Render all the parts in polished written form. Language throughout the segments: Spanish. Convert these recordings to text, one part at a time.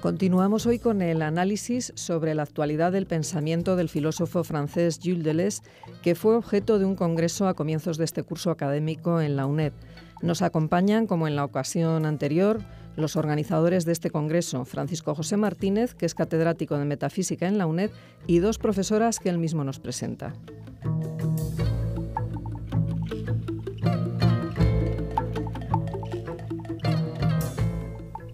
Continuamos hoy con el análisis sobre la actualidad del pensamiento del filósofo francés Gilles Deleuze, que fue objeto de un congreso a comienzos de este curso académico en la UNED. Nos acompañan, como en la ocasión anterior, los organizadores de este congreso, Francisco José Martínez, que es catedrático de Metafísica en la UNED, y dos profesoras que él mismo nos presenta.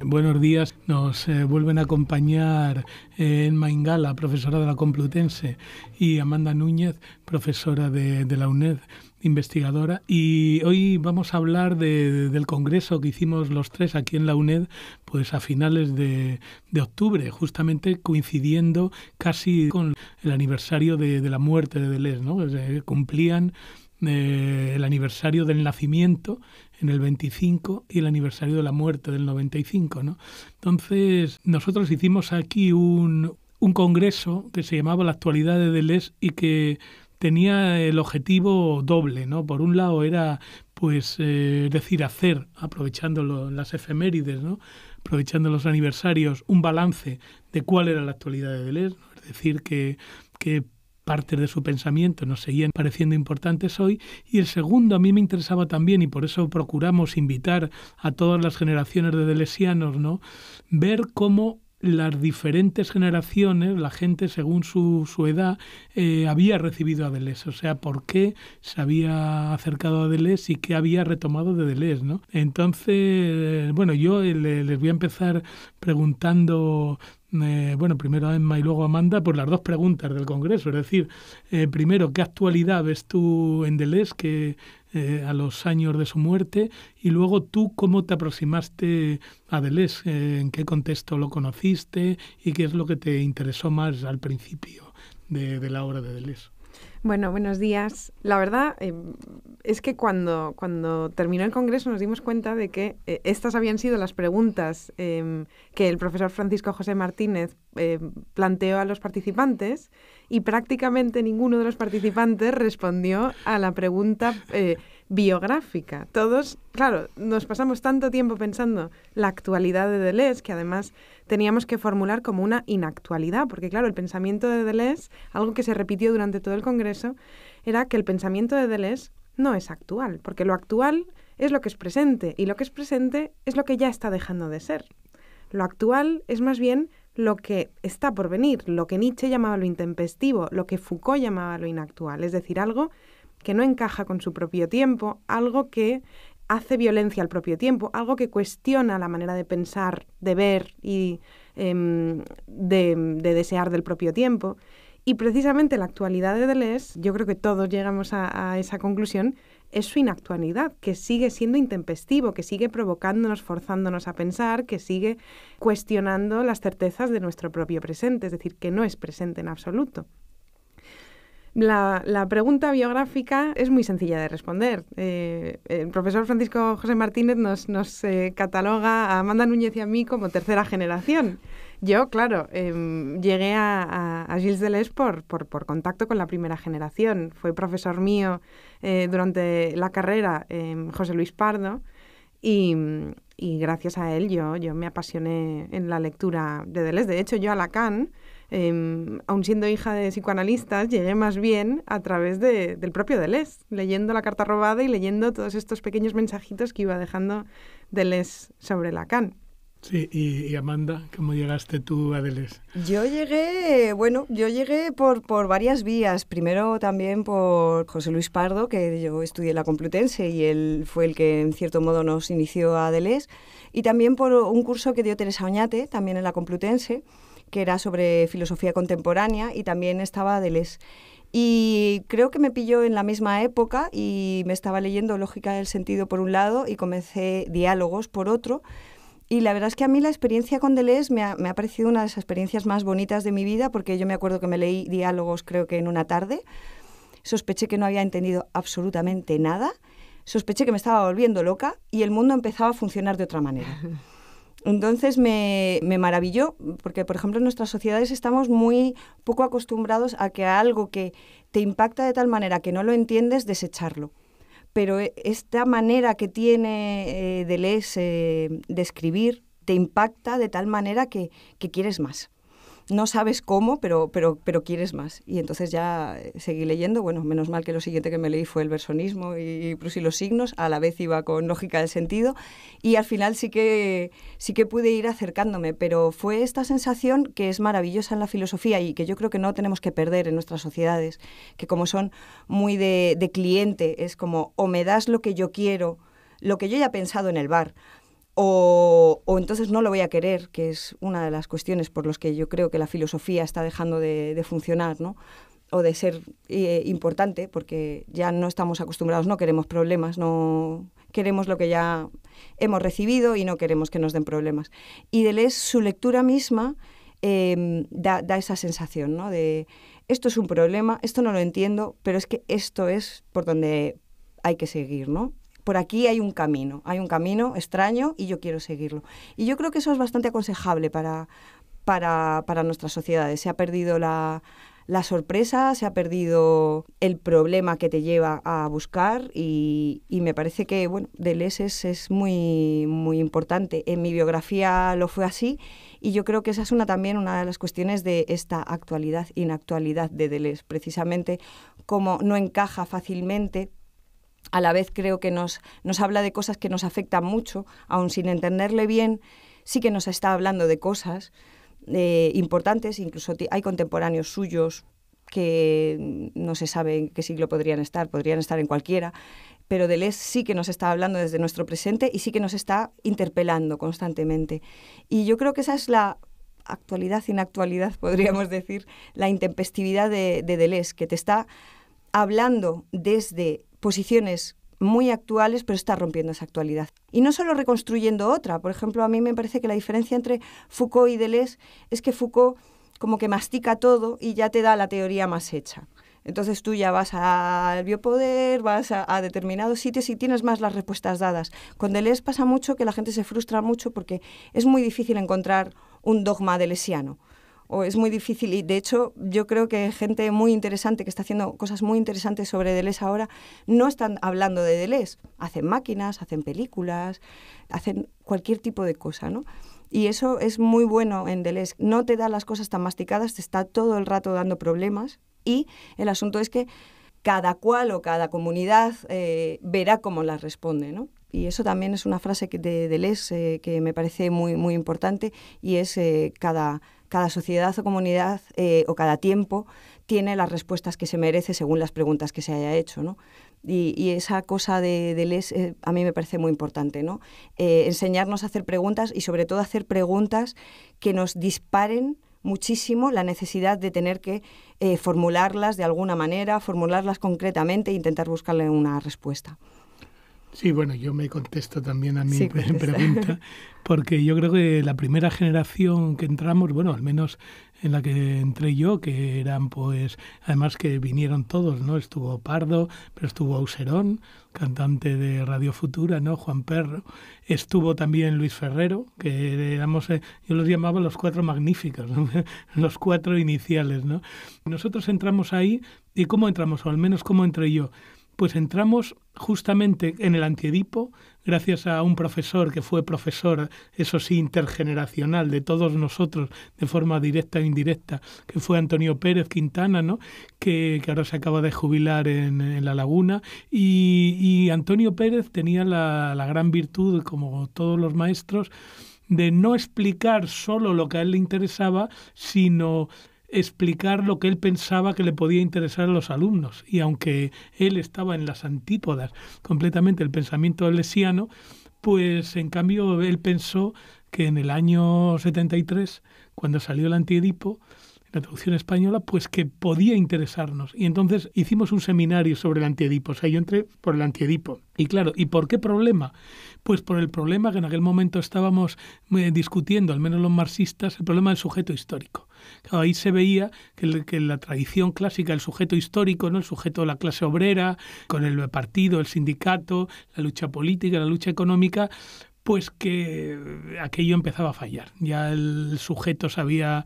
Buenos días. Nos vuelven a acompañar Emma Ingala, profesora de la Complutense, y Amanda Núñez, profesora de la UNED, investigadora. Y hoy vamos a hablar del congreso que hicimos los tres aquí en la UNED, pues a finales de octubre, justamente coincidiendo casi con el aniversario de la muerte de Deleuze, ¿no? Cumplían el aniversario del nacimiento en el 25 y el aniversario de la muerte del 95, ¿no? Entonces, nosotros hicimos aquí un congreso que se llamaba La actualidad de Deleuze y que tenía el objetivo doble, ¿no? Por un lado era, pues, decir, hacer, aprovechando las efemérides, ¿no? Aprovechando los aniversarios, un balance de cuál era la actualidad de Deleuze, ¿no? Es decir, que partes de su pensamiento nos seguían pareciendo importantes hoy. Y el segundo a mí me interesaba también, y por eso procuramos invitar a todas las generaciones de deleuzianos, ¿no? Ver cómo las diferentes generaciones, la gente según su edad, había recibido a Deleuze, o sea, por qué se había acercado a Deleuze y qué había retomado de Deleuze, ¿no? Entonces, bueno, yo les voy a empezar preguntando, primero a Emma y luego a Amanda, por las dos preguntas del Congreso. Es decir, primero, ¿qué actualidad ves tú en Deleuze que a los años de su muerte? Y luego, ¿tú cómo te aproximaste a Deleuze? ¿En qué contexto lo conociste? ¿Y qué es lo que te interesó más al principio de la obra de Deleuze? Bueno, buenos días. La verdad es que cuando terminó el congreso nos dimos cuenta de que estas habían sido las preguntas que el profesor Francisco José Martínez planteó a los participantes, y prácticamente ninguno de los participantes respondió a la pregunta biográfica. Todos, claro, nos pasamos tanto tiempo pensando la actualidad de Deleuze, que además teníamos que formular como una inactualidad, porque claro, el pensamiento de Deleuze, algo que se repitió durante todo el congreso, era que el pensamiento de Deleuze no es actual, porque lo actual es lo que es presente, y lo que es presente es lo que ya está dejando de ser. Lo actual es más bien lo que está por venir, lo que Nietzsche llamaba lo intempestivo, lo que Foucault llamaba lo inactual, es decir, algo que no encaja con su propio tiempo, algo que hace violencia al propio tiempo, algo que cuestiona la manera de pensar, de ver y de desear del propio tiempo. Y precisamente la actualidad de Deleuze, yo creo que todos llegamos a esa conclusión, es su inactualidad, que sigue siendo intempestivo, que sigue provocándonos, forzándonos a pensar, que sigue cuestionando las certezas de nuestro propio presente, es decir, que no es presente en absoluto. La pregunta biográfica es muy sencilla de responder. El profesor Francisco José Martínez nos cataloga a Amanda Núñez y a mí como tercera generación. Yo, claro, llegué a Gilles Deleuze por contacto con la primera generación. Fue profesor mío durante la carrera, José Luis Pardo, y gracias a él yo me apasioné en la lectura de Deleuze. De hecho, yo a Lacan, aun siendo hija de psicoanalistas, llegué más bien a través del propio Deleuze, leyendo La carta robada y leyendo todos estos pequeños mensajitos que iba dejando Deleuze sobre Lacan. Sí, y Amanda, ¿cómo llegaste tú a Deleuze? Yo llegué por varias vías. Primero también por José Luis Pardo, que yo estudié en la Complutense y él fue el que en cierto modo nos inició a Deleuze. Y también por un curso que dio Teresa Oñate, también en la Complutense, que era sobre filosofía contemporánea, y también estaba Deleuze. Y creo que me pilló en la misma época y me estaba leyendo Lógica del sentido por un lado y comencé Diálogos por otro. Y la verdad es que a mí la experiencia con Deleuze me ha parecido una de las experiencias más bonitas de mi vida, porque yo me acuerdo que me leí Diálogos creo que en una tarde, sospeché que no había entendido absolutamente nada, sospeché que me estaba volviendo loca y el mundo empezaba a funcionar de otra manera. Entonces me maravilló, porque por ejemplo en nuestras sociedades estamos muy poco acostumbrados a que algo que te impacta de tal manera que no lo entiendes, desecharlo. Pero esta manera que tiene Deleuze de escribir, te impacta de tal manera que quieres más. No sabes cómo, pero quieres más. Y entonces ya seguí leyendo. Bueno, menos mal que lo siguiente que me leí fue el versonismo y Proust y los signos. A la vez iba con lógica del sentido. Y al final sí que pude ir acercándome. Pero fue esta sensación que es maravillosa en la filosofía y que yo creo que no tenemos que perder en nuestras sociedades. Que como son muy de cliente, es como o me das lo que yo quiero, lo que yo ya he pensado en el bar, o entonces no lo voy a querer, que es una de las cuestiones por las que yo creo que la filosofía está dejando de funcionar, ¿no? O de ser importante, porque ya no estamos acostumbrados, no queremos problemas, no queremos lo que ya hemos recibido y no queremos que nos den problemas. Y Deleuze, su lectura misma da esa sensación, ¿no? De esto es un problema, esto no lo entiendo, pero es que esto es por donde hay que seguir, ¿no? Por aquí hay un camino extraño y yo quiero seguirlo. Y yo creo que eso es bastante aconsejable para nuestras sociedades. Se ha perdido la sorpresa, se ha perdido el problema que te lleva a buscar y me parece que, bueno, Deleuze es muy, muy importante. En mi biografía lo fue así y yo creo que esa es también una de las cuestiones de esta inactualidad de Deleuze, precisamente como no encaja fácilmente. A la vez creo que nos habla de cosas que nos afectan mucho, aun sin entenderle bien, sí que nos está hablando de cosas importantes, incluso hay contemporáneos suyos que no se sabe en qué siglo podrían estar en cualquiera, pero Deleuze sí que nos está hablando desde nuestro presente y sí que nos está interpelando constantemente. Y yo creo que esa es la inactualidad, podríamos decir, la intempestividad de Deleuze, que te está hablando desde posiciones muy actuales, pero está rompiendo esa actualidad. Y no solo reconstruyendo otra. Por ejemplo, a mí me parece que la diferencia entre Foucault y Deleuze es que Foucault como que mastica todo y ya te da la teoría más hecha. Entonces tú ya vas al biopoder, vas a determinados sitios y tienes más las respuestas dadas. Con Deleuze pasa mucho que la gente se frustra mucho porque es muy difícil encontrar un dogma deleuziano. O es muy difícil, y de hecho yo creo que gente muy interesante que está haciendo cosas muy interesantes sobre Deleuze ahora no están hablando de Deleuze, hacen máquinas, hacen películas, hacen cualquier tipo de cosa, ¿no? Y eso es muy bueno en Deleuze, no te da las cosas tan masticadas, te está todo el rato dando problemas y el asunto es que cada cual o cada comunidad verá cómo las responde, ¿no? Y eso también es una frase de Deleuze que me parece muy, muy importante y es cada sociedad o comunidad o cada tiempo tiene las respuestas que se merece según las preguntas que se haya hecho, ¿no? Y esa cosa de Deleuze a mí me parece muy importante, ¿no? Enseñarnos a hacer preguntas y sobre todo hacer preguntas que nos disparen muchísimo la necesidad de tener que formularlas de alguna manera, formularlas concretamente e intentar buscarle una respuesta. Sí, bueno, yo me contesto también a mi pregunta, porque yo creo que la primera generación que entramos, bueno, al menos en la que entré yo, que eran pues, además que vinieron todos, ¿no? Estuvo Pardo, pero estuvo Auserón, cantante de Radio Futura, ¿no? Juan Perro, estuvo también Luis Ferrero, que éramos, yo los llamaba los cuatro magníficos, ¿no? Los cuatro iniciales, ¿no? Nosotros entramos ahí, ¿y cómo entramos? O al menos cómo entré yo. Pues entramos justamente en el Antiedipo, gracias a un profesor que fue profesor, eso sí, intergeneracional de todos nosotros, de forma directa e indirecta, que fue Antonio Pérez Quintana, ¿no? que ahora se acaba de jubilar en La Laguna. Y Antonio Pérez tenía la gran virtud, como todos los maestros, de no explicar solo lo que a él le interesaba, sino explicar lo que él pensaba que le podía interesar a los alumnos. Y aunque él estaba en las antípodas completamente del pensamiento deleuziano, pues en cambio él pensó que en el año 73, cuando salió el Antiedipo, la traducción española, pues que podía interesarnos. Y entonces hicimos un seminario sobre el Antiedipo. O sea, yo entré por el Antiedipo. Y claro, ¿y por qué problema? Pues por el problema que en aquel momento estábamos discutiendo, al menos los marxistas, el problema del sujeto histórico. Claro, ahí se veía que la tradición clásica del sujeto histórico, ¿no? El sujeto de la clase obrera, con el partido, el sindicato, la lucha política, la lucha económica, pues que aquello empezaba a fallar. Ya el sujeto se había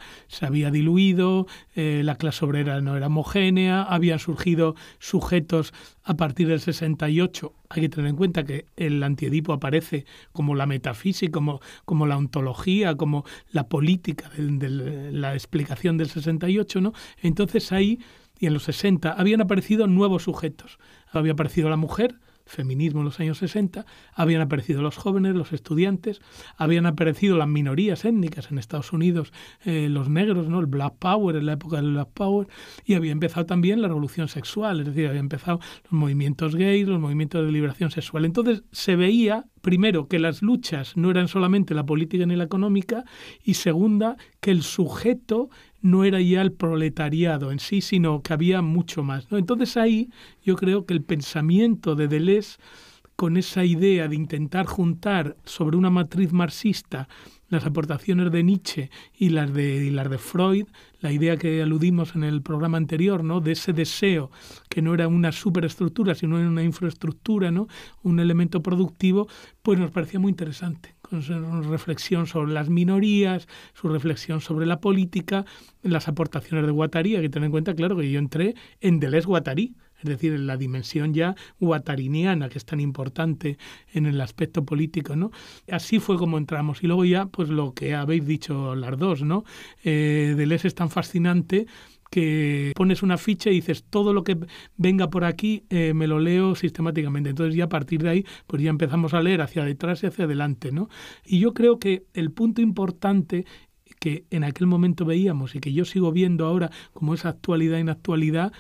diluido, la clase obrera no era homogénea, habían surgido sujetos a partir del 68. Hay que tener en cuenta que el Antiedipo aparece como la metafísica, como la ontología, como la política de la explicación del 68, ¿no? Entonces ahí, y en los 60, habían aparecido nuevos sujetos. Había aparecido la mujer, feminismo en los años 60, habían aparecido los jóvenes, los estudiantes, habían aparecido las minorías étnicas en Estados Unidos, los negros, ¿no? El Black Power, en la época del Black Power, y había empezado también la revolución sexual, es decir, había empezado los movimientos gays, los movimientos de liberación sexual. Entonces se veía, primero, que las luchas no eran solamente la política ni la económica, y segunda, que el sujeto no era ya el proletariado en sí, sino que había mucho más, ¿no? Entonces ahí yo creo que el pensamiento de Deleuze, con esa idea de intentar juntar sobre una matriz marxista las aportaciones de Nietzsche y las de Freud, la idea que aludimos en el programa anterior, ¿no? De ese deseo que no era una superestructura, sino una infraestructura, ¿no? Un elemento productivo, pues nos parecía muy interesante. Con su reflexión sobre las minorías, su reflexión sobre la política, las aportaciones de Guattari. Hay que tener en cuenta, claro, que yo entré en Deleuze-Guattari, es decir, en la dimensión ya guattariniana, que es tan importante en el aspecto político, ¿no? Así fue como entramos. Y luego ya, pues lo que habéis dicho las dos, ¿no? Deleuze es tan fascinante que pones una ficha y dices, todo lo que venga por aquí me lo leo sistemáticamente. Entonces ya a partir de ahí, pues ya empezamos a leer hacia detrás y hacia adelante, ¿no? Y yo creo que el punto importante que en aquel momento veíamos y que yo sigo viendo ahora como esa actualidad e inactualidad,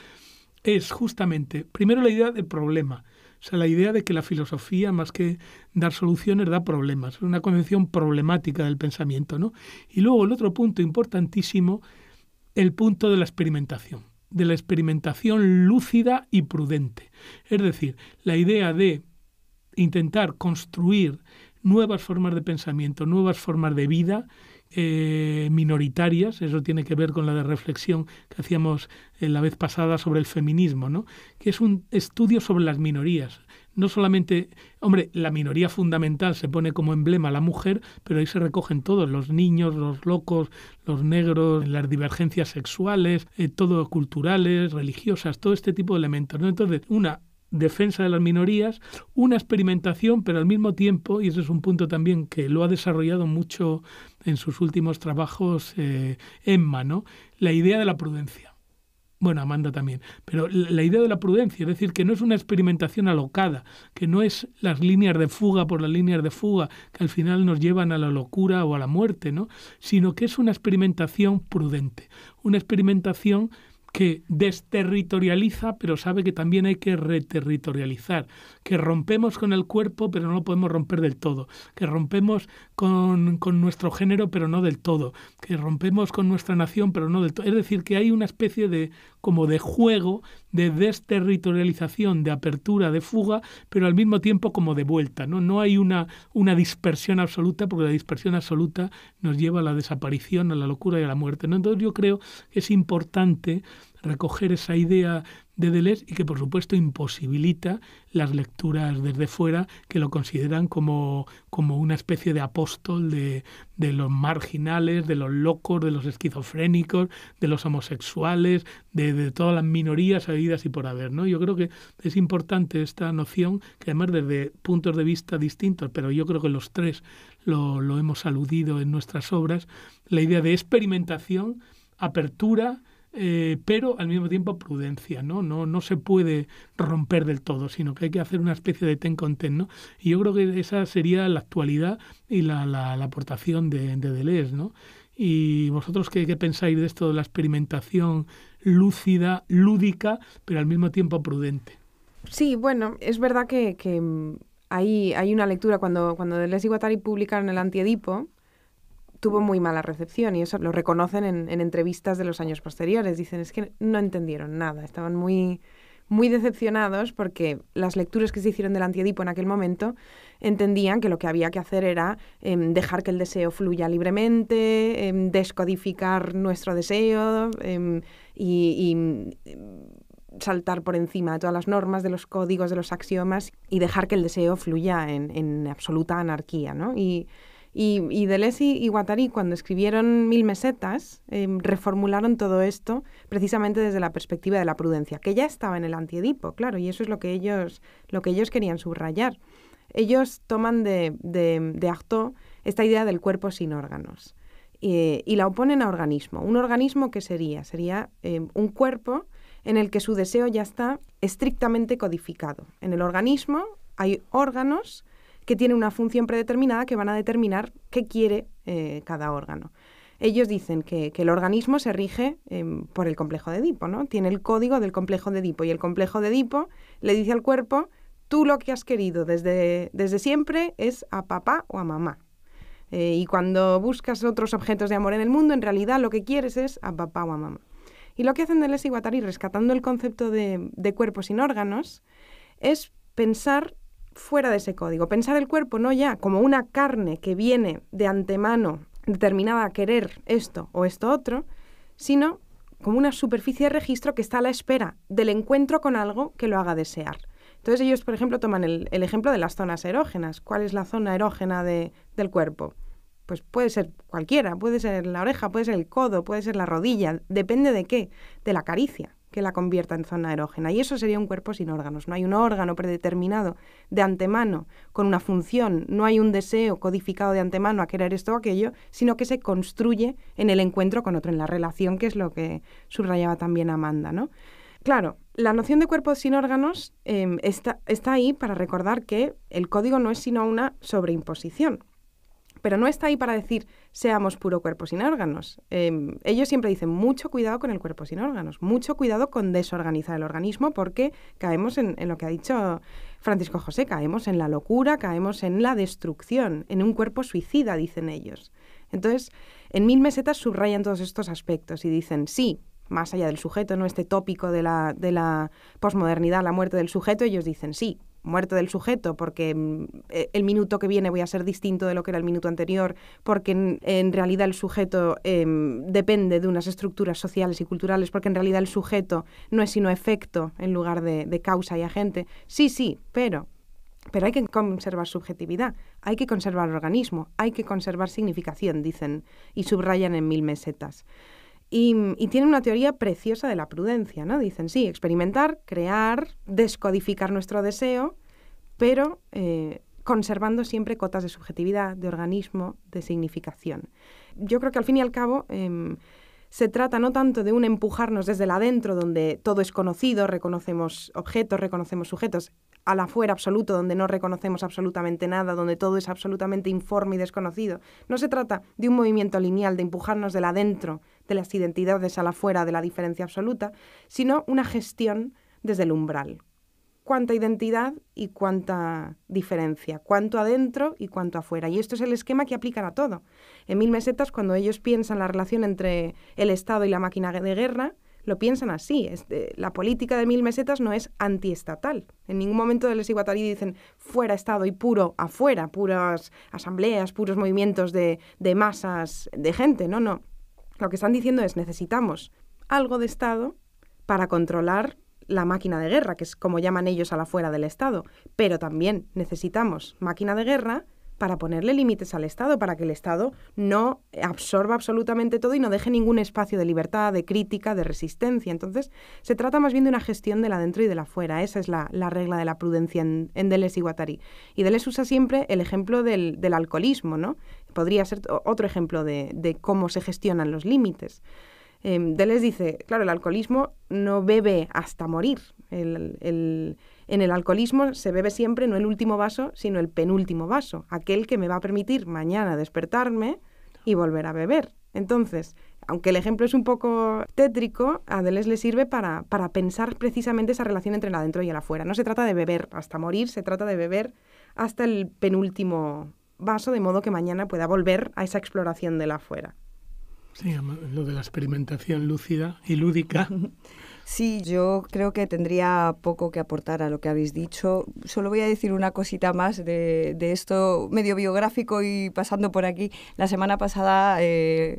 es justamente, primero, la idea de problema. O sea, la idea de que la filosofía, más que dar soluciones, da problemas. Es una concepción problemática del pensamiento, ¿no? Y luego el otro punto importantísimo, el punto de la experimentación lúcida y prudente. Es decir, la idea de intentar construir nuevas formas de pensamiento, nuevas formas de vida, minoritarias. Eso tiene que ver con la de reflexión que hacíamos la vez pasada sobre el feminismo, ¿no? Que es un estudio sobre las minorías. No solamente, hombre, la minoría fundamental se pone como emblema la mujer, pero ahí se recogen todos, los niños, los locos, los negros, las divergencias sexuales, todo culturales, religiosas, todo este tipo de elementos, ¿no? Entonces, una defensa de las minorías, una experimentación, pero al mismo tiempo, y ese es un punto también que lo ha desarrollado mucho en sus últimos trabajos Emma, ¿no? La idea de la prudencia. Bueno, Amanda también, pero la idea de la prudencia, es decir, que no es una experimentación alocada, que no es las líneas de fuga por las líneas de fuga que al final nos llevan a la locura o a la muerte, ¿no? Sino que es una experimentación prudente, una experimentación que desterritorializa, pero sabe que también hay que reterritorializar, que rompemos con el cuerpo, pero no lo podemos romper del todo, que rompemos con nuestro género, pero no del todo, que rompemos con nuestra nación, pero no del todo. Es decir, que hay una especie de como de juego, de desterritorialización, de apertura, de fuga, pero al mismo tiempo como de vuelta, ¿no? No hay una dispersión absoluta, porque la dispersión absoluta nos lleva a la desaparición, a la locura y a la muerte, ¿no? Entonces yo creo que es importante recoger esa idea de Deleuze y que por supuesto imposibilita las lecturas desde fuera que lo consideran como una especie de apóstol de los marginales, de los locos, de los esquizofrénicos, de los homosexuales, de todas las minorías habidas y por haber, ¿no? Yo creo que es importante esta noción, que además desde puntos de vista distintos, pero yo creo que los tres lo hemos aludido en nuestras obras, la idea de experimentación, apertura, pero al mismo tiempo prudencia, ¿no? No se puede romper del todo, sino que hay que hacer una especie de ten con ten, ¿no? Y yo creo que esa sería la actualidad y la aportación de Deleuze, ¿no? ¿Y vosotros qué pensáis de esto de la experimentación lúcida, lúdica, pero al mismo tiempo prudente? Sí, bueno, es verdad que hay una lectura, cuando Deleuze y Guattari publicaron el Antiedipo, tuvo muy mala recepción y eso lo reconocen en entrevistas de los años posteriores. Dicen, es que no entendieron nada, estaban muy, muy decepcionados porque las lecturas que se hicieron del Antiedipo en aquel momento entendían que lo que había que hacer era dejar que el deseo fluya libremente, descodificar nuestro deseo y saltar por encima de todas las normas, de los códigos, de los axiomas y dejar que el deseo fluya en absoluta anarquía, ¿no? Y Deleuze y Guattari, cuando escribieron 1000 mesetas, reformularon todo esto precisamente desde la perspectiva de la prudencia, que ya estaba en el Anti-Edipo, claro, y eso es lo que ellos querían subrayar. Ellos toman de Artaud esta idea del cuerpo sin órganos y la oponen a organismo. ¿Un organismo qué sería? Sería un cuerpo en el que su deseo ya está estrictamente codificado. En el organismo hay órganos que tienen una función predeterminada que van a determinar qué quiere cada órgano. Ellos dicen que el organismo se rige por el complejo de Edipo, ¿no? Tiene el código del complejo de Edipo y el complejo de Edipo le dice al cuerpo: tú lo que has querido desde siempre es a papá o a mamá. Y cuando buscas otros objetos de amor en el mundo, en realidad lo que quieres es a papá o a mamá. Y lo que hacen Deleuze y Guattari, rescatando el concepto de cuerpo sin órganos, es pensar fuera de ese código, pensar el cuerpo no ya como una carne que viene de antemano determinada a querer esto o esto otro, sino como una superficie de registro que está a la espera del encuentro con algo que lo haga desear. Entonces ellos, por ejemplo, toman el ejemplo de las zonas erógenas. ¿Cuál es la zona erógena del cuerpo? Pues puede ser cualquiera, puede ser la oreja, puede ser el codo, puede ser la rodilla, depende de qué, de la caricia que la convierta en zona erógena. Y eso sería un cuerpo sin órganos. No hay un órgano predeterminado de antemano con una función, no hay un deseo codificado de antemano a querer esto o aquello, sino que se construye en el encuentro con otro, en la relación, que es lo que subrayaba también Amanda, ¿no? Claro, la noción de cuerpo sin órganos está ahí para recordar que el código no es sino una sobreimposición. Pero no está ahí para decir seamos puro cuerpo sin órganos. Ellos siempre dicen mucho cuidado con el cuerpo sin órganos, mucho cuidado con desorganizar el organismo, porque caemos en lo que ha dicho Francisco José, caemos en la locura, caemos en la destrucción, en un cuerpo suicida, dicen ellos. Entonces, en 1000 mesetas subrayan todos estos aspectos y dicen sí, más allá del sujeto, ¿no? Este tópico de la posmodernidad, la muerte del sujeto, ellos dicen sí, muerte del sujeto, porque el minuto que viene voy a ser distinto de lo que era el minuto anterior, porque en realidad el sujeto depende de unas estructuras sociales y culturales, porque en realidad el sujeto no es sino efecto en lugar de causa y agente. Sí, pero hay que conservar subjetividad, hay que conservar organismo, hay que conservar significación, dicen, y subrayan en 1000 mesetas. Y tienen una teoría preciosa de la prudencia, ¿no? Dicen, sí, experimentar, crear, descodificar nuestro deseo, pero conservando siempre cotas de subjetividad, de organismo, de significación. Yo creo que al fin y al cabo se trata no tanto de un empujarnos desde el adentro, donde todo es conocido, reconocemos objetos, reconocemos sujetos, al afuera absoluto, donde no reconocemos absolutamente nada, donde todo es absolutamente informe y desconocido. No se trata de un movimiento lineal, de empujarnos del adentro, de las identidades al afuera, de la diferencia absoluta, sino una gestión desde el umbral. Cuánta identidad y cuánta diferencia, cuánto adentro y cuánto afuera. Y esto es el esquema que aplican a todo. En 1000 mesetas, cuando ellos piensan la relación entre el Estado y la máquina de guerra, lo piensan así. La política de 1000 mesetas no es antiestatal. En ningún momento Deleuze y Guattari dicen fuera Estado y puro afuera, puras asambleas, puros movimientos de masas de gente. No. Lo que están diciendo es necesitamos algo de Estado para controlar la máquina de guerra, que es como llaman ellos a la fuera del Estado. Pero también necesitamos máquina de guerra para ponerle límites al Estado, para que el Estado no absorba absolutamente todo y no deje ningún espacio de libertad, de crítica, de resistencia. Entonces, se trata más bien de una gestión del adentro y del afuera. Esa es la regla de la prudencia en Deleuze y Guattari. Y Deleuze usa siempre el ejemplo del alcoholismo, ¿no? Podría ser otro ejemplo de cómo se gestionan los límites. Deleuze dice, claro, el alcoholismo no bebe hasta morir. En el alcoholismo se bebe siempre no el último vaso, sino el penúltimo vaso, aquel que me va a permitir mañana despertarme y volver a beber. Entonces, aunque el ejemplo es un poco tétrico, a Deleuze le sirve para pensar precisamente esa relación entre el adentro y el afuera. No se trata de beber hasta morir, se trata de beber hasta el penúltimo vaso, de modo que mañana pueda volver a esa exploración del afuera. Sí, lo de la experimentación lúcida y lúdica. Sí, yo creo que tendría poco que aportar a lo que habéis dicho. Solo voy a decir una cosita más de esto medio biográfico y pasando por aquí. La semana pasada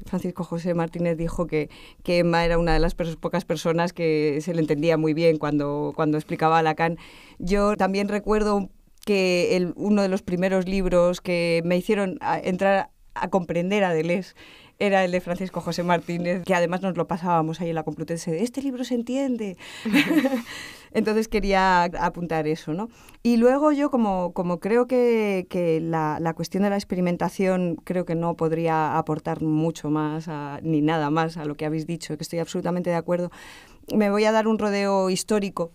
Francisco José Martínez dijo que Emma era una de las pocas personas que se le entendía muy bien cuando explicaba a Lacan. Yo también recuerdo que uno de los primeros libros que me hicieron entrar a comprender a Deleuze era el de Francisco José Martínez, que además nos lo pasábamos ahí en la Complutense, de este libro se entiende. Entonces quería apuntar eso, ¿no? Y luego yo, como creo que la cuestión de la experimentación creo que no podría aportar mucho más ni nada más a lo que habéis dicho, que estoy absolutamente de acuerdo, me voy a dar un rodeo histórico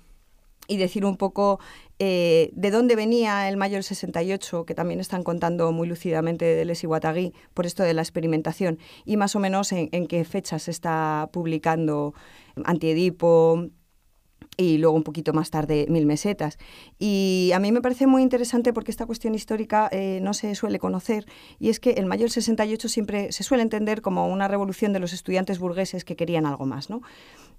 y decir un poco de dónde venía el mayo del 68, que también están contando muy lúcidamente Deleuze y Guattari, por esto de la experimentación, y más o menos en qué fechas se está publicando Antiedipo y luego un poquito más tarde 1000 mesetas. Y a mí me parece muy interesante porque esta cuestión histórica no se suele conocer, y es que el mayo del 68 siempre se suele entender como una revolución de los estudiantes burgueses que querían algo más, ¿no?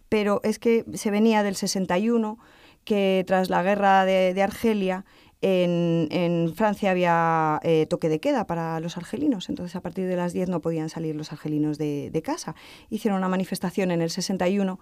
Pero es que se venía del 61, que tras la guerra de Argelia, en Francia había toque de queda para los argelinos, entonces a partir de las 10 no podían salir los argelinos de casa. Hicieron una manifestación en el 61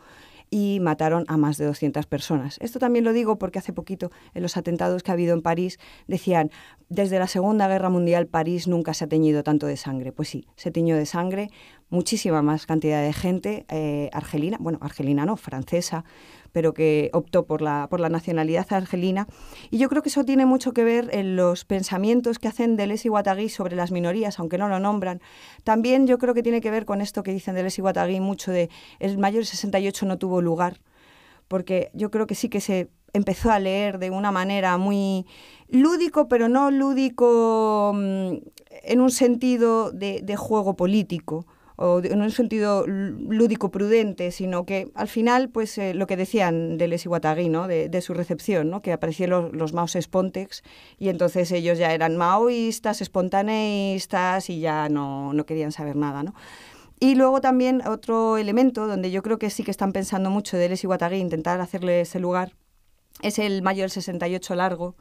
y mataron a más de 200 personas. Esto también lo digo porque hace poquito, en los atentados que ha habido en París, decían, desde la Segunda Guerra Mundial París nunca se ha teñido tanto de sangre. Pues sí, se teñió de sangre, muchísima más cantidad de gente argelina, bueno, argelina no, francesa, pero que optó por la nacionalidad argelina. Y yo creo que eso tiene mucho que ver en los pensamientos que hacen Deleuze y Guattari sobre las minorías, aunque no lo nombran. También yo creo que tiene que ver con esto que dicen Deleuze y Guattari mucho de el mayo del 68 no tuvo lugar, porque yo creo que sí que se empezó a leer de una manera muy lúdico, pero no lúdico en un sentido de juego político, o en un sentido lúdico prudente, sino que al final, pues lo que decían Deleuze y Guattari, ¿no? de su recepción, ¿no? Que aparecieron los Maos Spontex y entonces ellos ya eran maoístas, espontaneístas y ya no querían saber nada, ¿no? Y luego también otro elemento donde yo creo que sí que están pensando mucho Deleuze y Guattari, intentar hacerle ese lugar, es el mayo del 68 largo,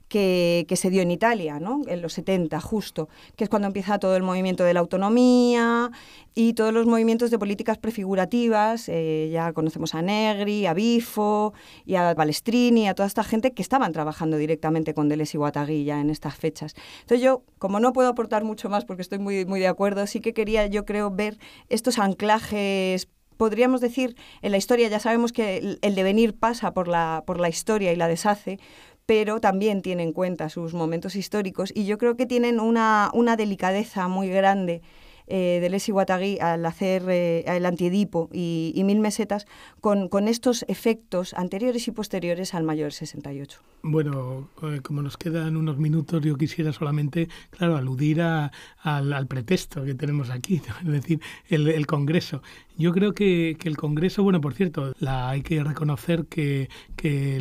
que se dio en Italia, ¿no? En los 70 justo, que es cuando empieza todo el movimiento de la autonomía y todos los movimientos de políticas prefigurativas. Ya conocemos a Negri, a Bifo y a Balestrini, a toda esta gente que estaban trabajando directamente con Deleuze y Guattari ya en estas fechas. Entonces yo, como no puedo aportar mucho más porque estoy muy, muy de acuerdo, sí que quería, yo creo, ver estos anclajes. Podríamos decir, en la historia ya sabemos que el devenir pasa por la historia y la deshace, pero también tiene en cuenta sus momentos históricos y yo creo que tienen una delicadeza muy grande Deleuze y Guattari al hacer el Antiedipo y 1000 mesetas con estos efectos anteriores y posteriores al mayo del 68. Bueno, como nos quedan unos minutos, yo quisiera solamente, claro, aludir al pretexto que tenemos aquí, ¿no? Es decir, el Congreso. Yo creo que el Congreso, bueno, por cierto, hay que reconocer que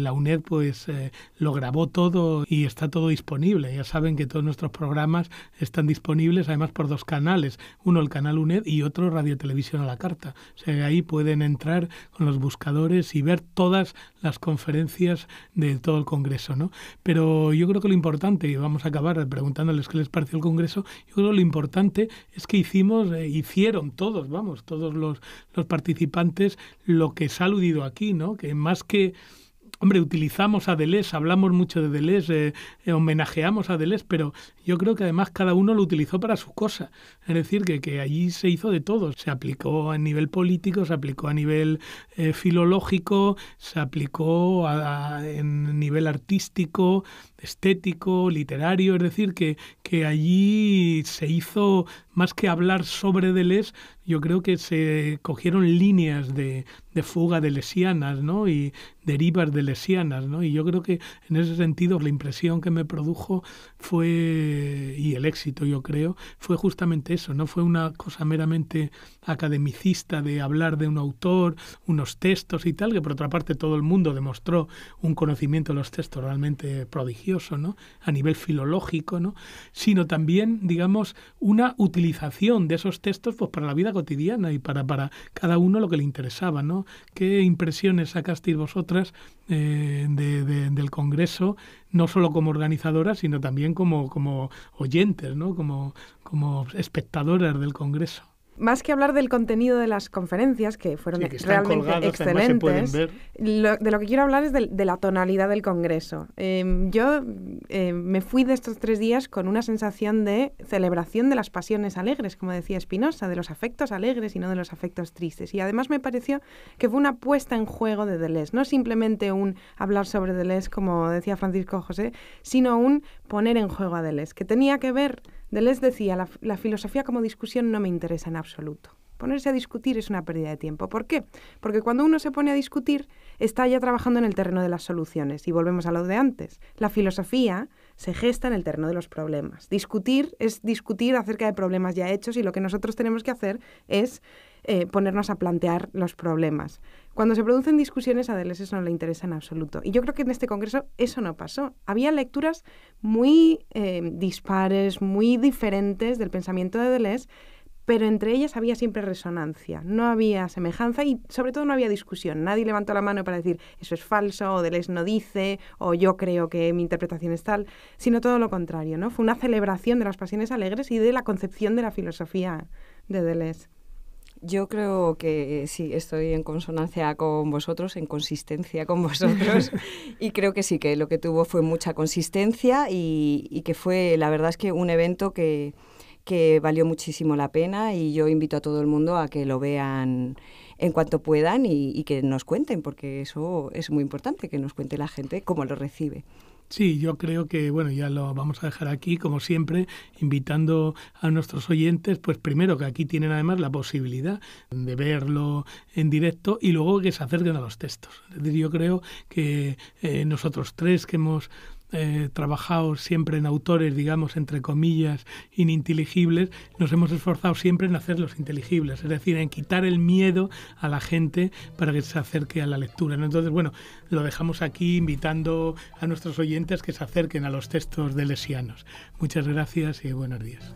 la UNED pues lo grabó todo y está todo disponible. Ya saben que todos nuestros programas están disponibles, además por 2 canales. Uno el canal UNED y otro Radio Televisión a la Carta. O sea, ahí pueden entrar con los buscadores y ver todas las conferencias de todo el Congreso, ¿no? Pero yo creo que lo importante, y vamos a acabar preguntándoles qué les pareció el Congreso, yo creo que lo importante es que hicieron todos los participantes lo que se ha aludido aquí, ¿no? Que más que... Hombre, utilizamos a Deleuze, hablamos mucho de Deleuze, homenajeamos a Deleuze, pero yo creo que además cada uno lo utilizó para su cosa. Es decir, que allí se hizo de todo. Se aplicó a nivel político, se aplicó a nivel filológico, se aplicó en nivel artístico, estético, literario. Es decir, que allí se hizo, más que hablar sobre Deleuze, yo creo que se cogieron líneas de fuga deleuzianas, ¿no? Y derivas deleuzianas, ¿no? Y yo creo que en ese sentido la impresión que me produjo fue, y el éxito yo creo, fue justamente eso, no fue una cosa meramente academicista de hablar de un autor, unos textos y tal, que por otra parte todo el mundo demostró un conocimiento de los textos realmente prodigioso, ¿no? A nivel filológico, ¿no? Sino también, digamos, una utilización de esos textos pues para la vida cotidiana y para cada uno lo que le interesaba, ¿no? ¿Qué impresiones sacasteis vosotras del Congreso, no solo como organizadoras, sino también como oyentes, ¿no? Como espectadoras del Congreso? Más que hablar del contenido de las conferencias, que fueron que realmente colgados, excelentes, se de lo que quiero hablar es de la tonalidad del Congreso. Yo me fui de estos 3 días con una sensación de celebración de las pasiones alegres, como decía Spinoza, de los afectos alegres y no de los afectos tristes. Y además me pareció que fue una puesta en juego de Deleuze, no simplemente un hablar sobre Deleuze, como decía Francisco José, sino un poner en juego a Deleuze, que tenía que ver. Deleuze decía, la filosofía como discusión no me interesa en absoluto. Ponerse a discutir es una pérdida de tiempo. ¿Por qué? Porque cuando uno se pone a discutir, está ya trabajando en el terreno de las soluciones. Y volvemos a lo de antes. La filosofía se gesta en el terreno de los problemas. Discutir es discutir acerca de problemas ya hechos y lo que nosotros tenemos que hacer es ponernos a plantear los problemas. Cuando se producen discusiones, a Deleuze eso no le interesa en absoluto. Y yo creo que en este congreso eso no pasó. Había lecturas muy dispares, muy diferentes del pensamiento de Deleuze, pero entre ellas había siempre resonancia, no había semejanza y sobre todo no había discusión. Nadie levantó la mano para decir eso es falso, o Deleuze no dice, o yo creo que mi interpretación es tal, sino todo lo contrario, ¿no? Fue una celebración de las pasiones alegres y de la concepción de la filosofía de Deleuze. Yo creo que sí, estoy en consonancia con vosotros, en consistencia con vosotros y creo que sí, que lo que tuvo fue mucha consistencia y que fue, la verdad es que un evento que valió muchísimo la pena y yo invito a todo el mundo a que lo vean en cuanto puedan y que nos cuenten, porque eso es muy importante, que nos cuente la gente cómo lo recibe. Sí, yo creo que, bueno, ya lo vamos a dejar aquí, como siempre, invitando a nuestros oyentes, pues primero que aquí tienen además la posibilidad de verlo en directo y luego que se acerquen a los textos. Es decir, yo creo que nosotros tres que hemos trabajado siempre en autores, digamos, entre comillas, ininteligibles, nos hemos esforzado siempre en hacerlos inteligibles, es decir, en quitar el miedo a la gente para que se acerque a la lectura, ¿no? Entonces, bueno, lo dejamos aquí invitando a nuestros oyentes que se acerquen a los textos deleuzianos. Muchas gracias y buenos días.